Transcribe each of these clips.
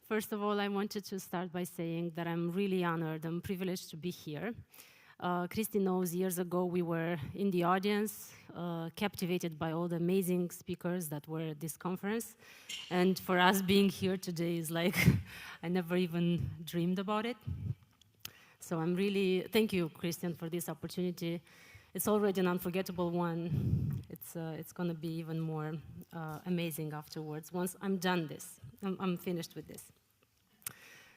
First of all, I wanted to start by saying that I'm really honored and privileged to be here. Christy knows years ago we were in the audience, captivated by all the amazing speakers that were at this conference. And for us being here today is like, I never even dreamed about it. So I'm really, thank you, Christian, for this opportunity. It's already an unforgettable one. It's going to be even more amazing afterwards once I'm done this. I'm finished with this.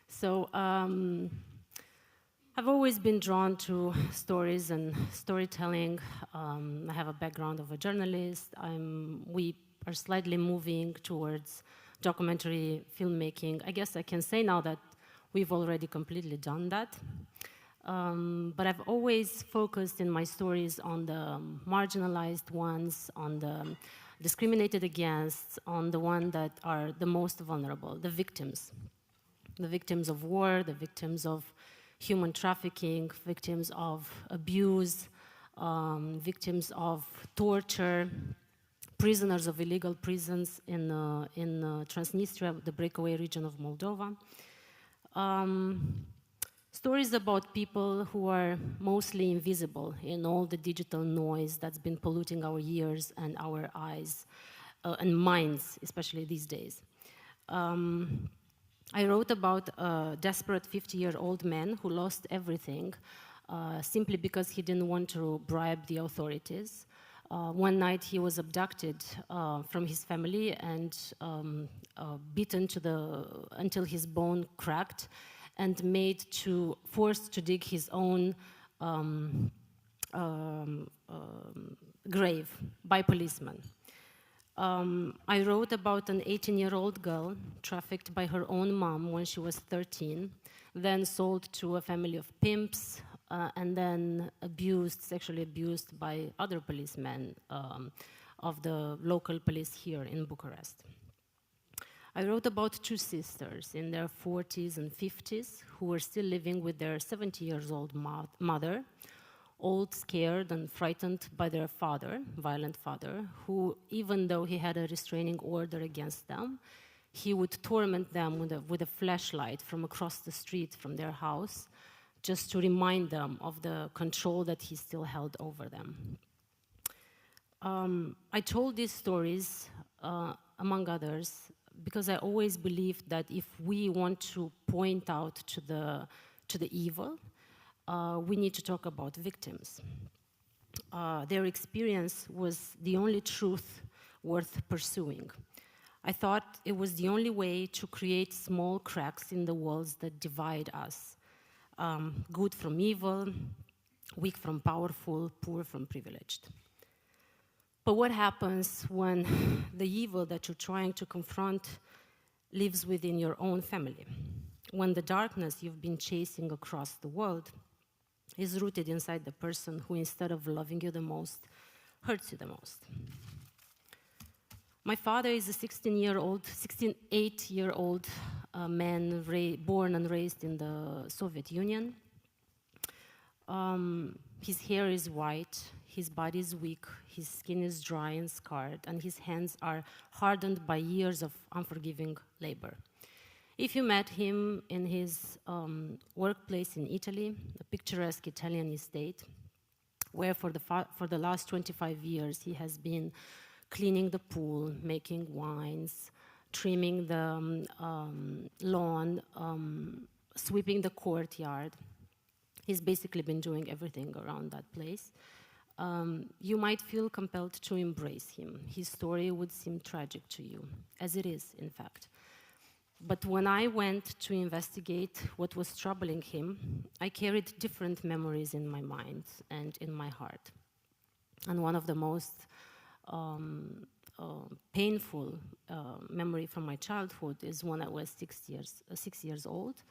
So I've always been drawn to stories and storytelling. I have a background of a journalist. We are slightly moving towards documentary filmmaking. I guess I can say now that we've already completely done that. But I've always focused in my stories on the marginalized ones, on the discriminated against, on the ones that are the most vulnerable, the victims. The victims of war, the victims of human trafficking, victims of abuse, victims of torture, prisoners of illegal prisons in Transnistria, the breakaway region of Moldova. Stories about people who are mostly invisible in all the digital noise that's been polluting our ears and our eyes and minds, especially these days. I wrote about a desperate 50-year-old man who lost everything simply because he didn't want to bribe the authorities. One night he was abducted from his family and beaten until his bone cracked and forced to dig his own grave by policemen. I wrote about an 18-year-old girl trafficked by her own mom when she was 13, then sold to a family of pimps, and then sexually abused by other policemen of the local police here in Bucharest. I wrote about two sisters in their 40s and 50s who were still living with their 70-year-old mother, old, scared, and frightened by their violent father, who, even though he had a restraining order against them, he would torment them with a flashlight from across the street from their house, just to remind them of the control that he still held over them. I told these stories, among others, because I always believed that if we want to point out to the evil, we need to talk about victims. Their experience was the only truth worth pursuing. I thought it was the only way to create small cracks in the walls that divide us. Good from evil, weak from powerful, poor from privileged. But what happens when the evil that you're trying to confront lives within your own family? When the darkness you've been chasing across the world is rooted inside the person who, instead of loving you the most, hurts you the most. My father is a 68-year-old man born and raised in the Soviet Union. His hair is white, his body is weak, his skin is dry and scarred, and his hands are hardened by years of unforgiving labor. If you met him in his workplace in Italy, a picturesque Italian estate, where for the last 25 years he has been cleaning the pool, making wines, trimming the lawn, sweeping the courtyard. He's basically been doing everything around that place. You might feel compelled to embrace him. His story would seem tragic to you, as it is, in fact. But when I went to investigate what was troubling him, I carried different memories in my mind and in my heart. And one of the most painful memory from my childhood is when I was 6 years old.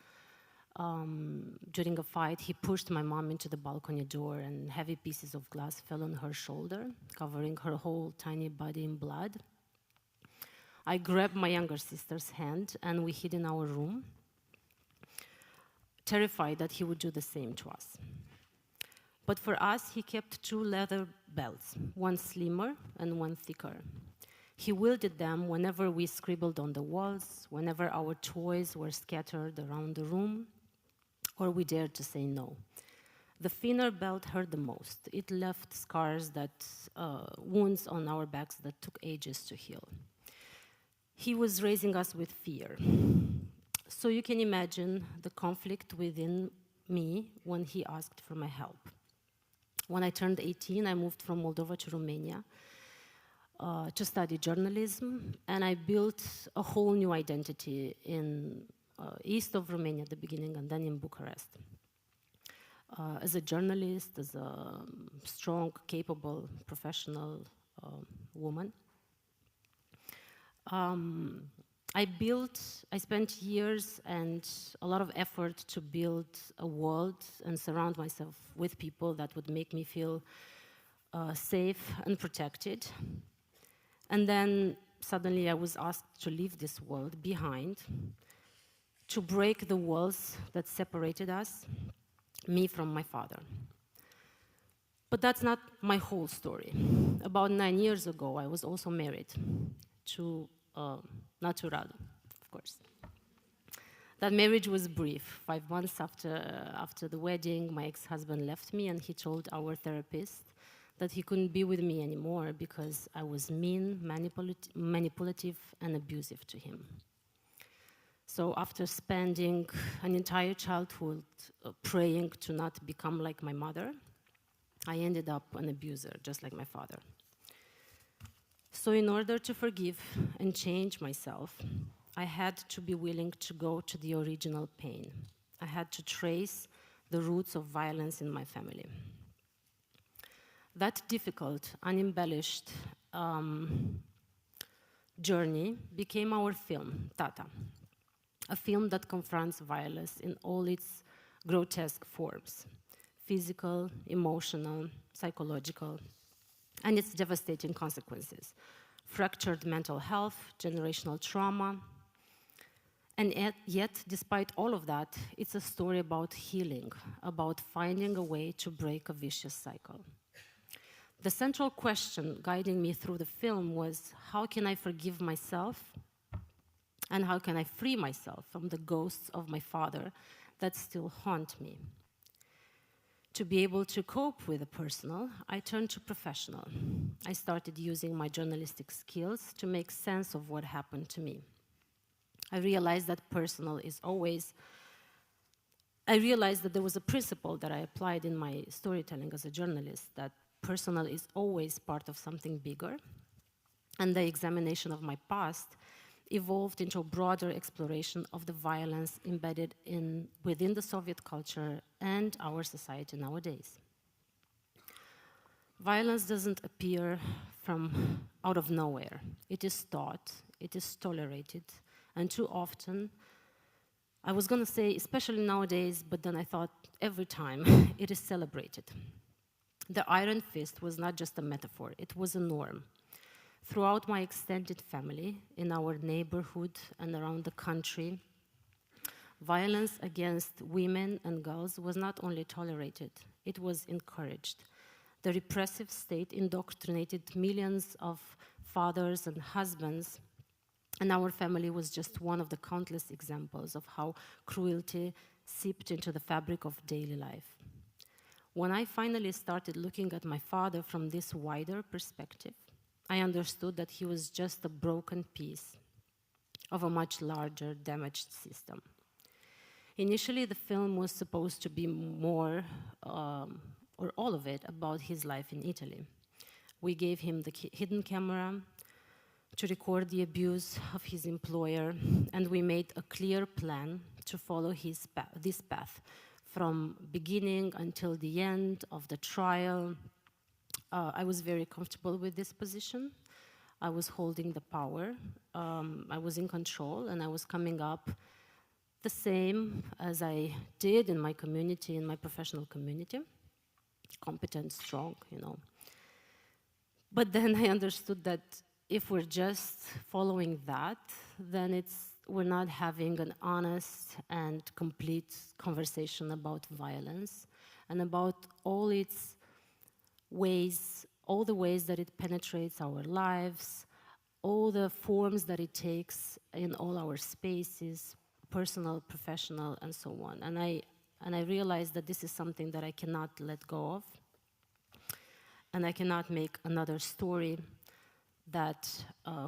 During a fight, he pushed my mom into the balcony door and heavy pieces of glass fell on her shoulder, covering her whole tiny body in blood. I grabbed my younger sister's hand and we hid in our room, terrified that he would do the same to us. But for us, he kept two leather belts, one slimmer and one thicker. He wielded them whenever we scribbled on the walls, whenever our toys were scattered around the room, or we dared to say no. The thinner belt hurt the most. It left scars wounds on our backs that took ages to heal. He was raising us with fear. So you can imagine the conflict within me when he asked for my help. When I turned 18, I moved from Moldova to Romania to study journalism, and I built a whole new identity in east of Romania at the beginning and then in Bucharest. As a journalist, as a strong, capable, professional woman. I spent years and a lot of effort to build a world and surround myself with people that would make me feel safe and protected. And then suddenly I was asked to leave this world behind, to break the walls that separated us, me from my father. But that's not my whole story. About 9 years ago, I was also married to not to Radu, of course. That marriage was brief. 5 months after the wedding, my ex-husband left me, and he told our therapist that he couldn't be with me anymore because I was mean, manipulative, and abusive to him. So after spending an entire childhood praying to not become like my mother, I ended up an abuser, just like my father. So in order to forgive and change myself, I had to be willing to go to the original pain. I had to trace the roots of violence in my family. That difficult, unembellished journey became our film, Tata, a film that confronts violence in all its grotesque forms, physical, emotional, psychological, and its devastating consequences, fractured mental health, generational trauma. And yet, despite all of that, it's a story about healing, about finding a way to break a vicious cycle. The central question guiding me through the film was, how can I forgive myself? And how can I free myself from the ghosts of my father that still haunt me? To be able to cope with the personal, I turned to professional. I started using my journalistic skills to make sense of what happened to me. I realized that there was a principle that I applied in my storytelling as a journalist, that personal is always part of something bigger, and the examination of my past evolved into a broader exploration of the violence embedded within the Soviet culture and our society nowadays. Violence doesn't appear from out of nowhere. It is taught, it is tolerated, and too often, I was going to say especially nowadays, but then I thought every time, it is celebrated. The iron fist was not just a metaphor, it was a norm. Throughout my extended family, in our neighborhood and around the country, violence against women and girls was not only tolerated, it was encouraged. The repressive state indoctrinated millions of fathers and husbands, and our family was just one of the countless examples of how cruelty seeped into the fabric of daily life. When I finally started looking at my father from this wider perspective, I understood that he was just a broken piece of a much larger damaged system. Initially, the film was supposed to be more, or all of it, about his life in Italy. We gave him the hidden camera to record the abuse of his employer, and we made a clear plan to follow this path from beginning until the end of the trial. I was very comfortable with this position. I was holding the power. I was in control, and I was coming up the same as I did in my community, in my professional community. Competent, strong, But then I understood that if we're just following that, then we're not having an honest and complete conversation about violence and about all the ways that it penetrates our lives, all the forms that it takes in all our spaces, personal, professional, and so on. And I realized that this is something that I cannot let go of, and I cannot make another story that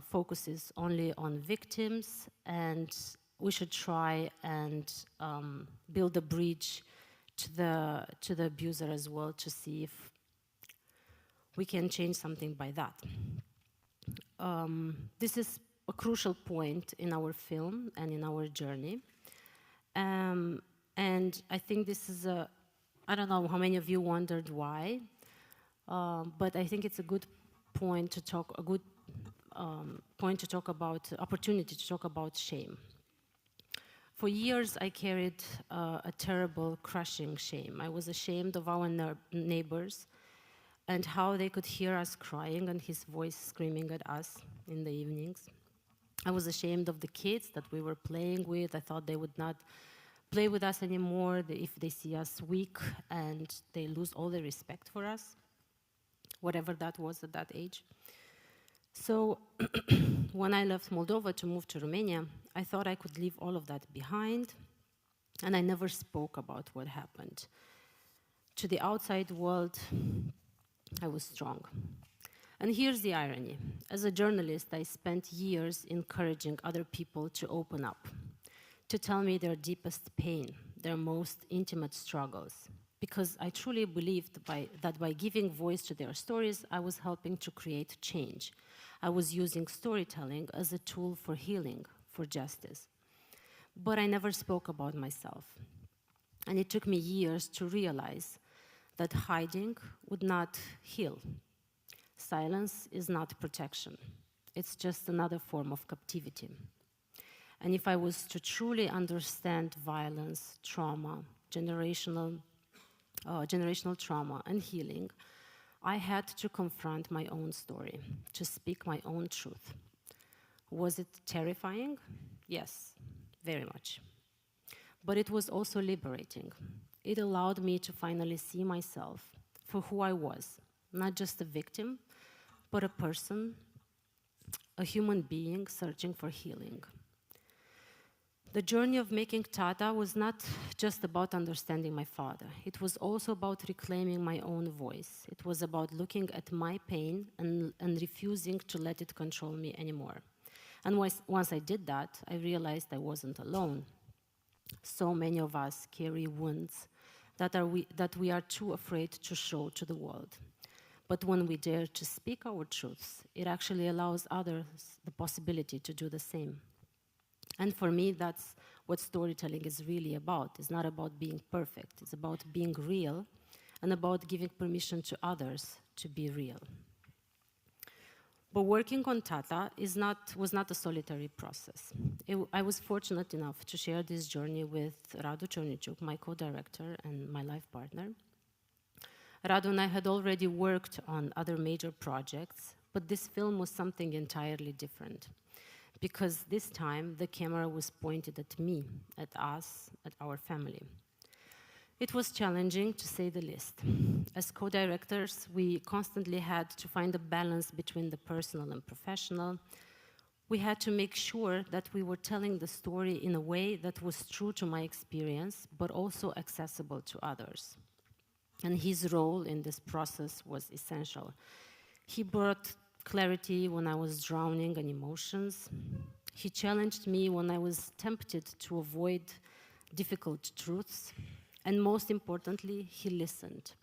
focuses only on victims, and we should try and build a bridge to the abuser as well, to see if we can change something by that. This is a crucial point in our film and in our journey. And I think this is I don't know how many of you wondered why, but I think it's a good point to talk, opportunity to talk about shame. For years, I carried a terrible, crushing shame. I was ashamed of our neighbors and how they could hear us crying and his voice screaming at us in the evenings. I was ashamed of the kids that we were playing with. I thought they would not play with us anymore if they see us weak, and they lose all the respect for us, whatever that was at that age. So when I left Moldova to move to Romania, I thought I could leave all of that behind, and I never spoke about what happened. To the outside world, I was strong. And here's the irony. As a journalist, I spent years encouraging other people to open up, to tell me their deepest pain, their most intimate struggles, because I truly believed that by giving voice to their stories, I was helping to create change. I was using storytelling as a tool for healing, for justice. But I never spoke about myself. And it took me years to realize that hiding would not heal. Silence is not protection. It's just another form of captivity. And if I was to truly understand violence, trauma, generational trauma, and healing, I had to confront my own story, to speak my own truth. Was it terrifying? Yes, very much. But it was also liberating. It allowed me to finally see myself for who I was, not just a victim, but a person, a human being searching for healing. The journey of making Tata was not just about understanding my father. It was also about reclaiming my own voice. It was about looking at my pain and refusing to let it control me anymore. And once I did that, I realized I wasn't alone. So many of us carry wounds that we are too afraid to show to the world. But when we dare to speak our truths, it actually allows others the possibility to do the same. And for me, that's what storytelling is really about. It's not about being perfect. It's about being real and about giving permission to others to be real. But working on Tata was not a solitary process. I was fortunate enough to share this journey with Radu Ciorniciuc, my co-director and my life partner. Radu and I had already worked on other major projects, but this film was something entirely different. Because this time, the camera was pointed at me, at us, at our family. It was challenging, to say the least. As co-directors, we constantly had to find a balance between the personal and professional. We had to make sure that we were telling the story in a way that was true to my experience, but also accessible to others. And his role in this process was essential. He brought clarity when I was drowning in emotions. He challenged me when I was tempted to avoid difficult truths. And most importantly, he listened.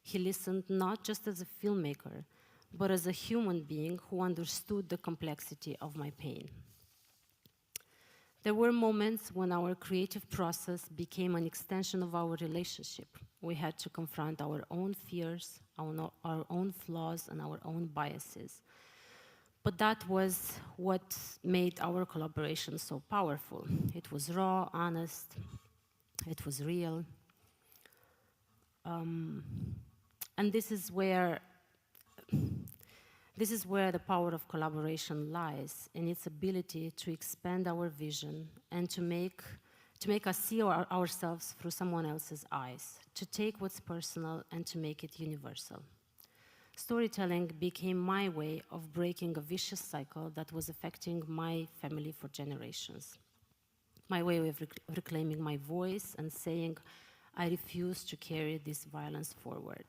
He listened not just as a filmmaker, but as a human being who understood the complexity of my pain. There were moments when our creative process became an extension of our relationship. We had to confront our own fears, our own flaws, and our own biases. But that was what made our collaboration so powerful. It was raw, honest, it was real. And this is where the power of collaboration lies, in its ability to expand our vision and to make us see ourselves through someone else's eyes, to take what's personal and to make it universal. Storytelling became my way of breaking a vicious cycle that was affecting my family for generations. My way of reclaiming my voice and saying, I refuse to carry this violence forward.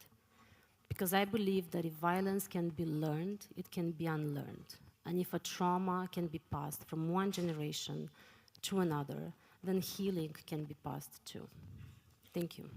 Because I believe that if violence can be learned, it can be unlearned. And if a trauma can be passed from one generation to another, then healing can be passed too. Thank you.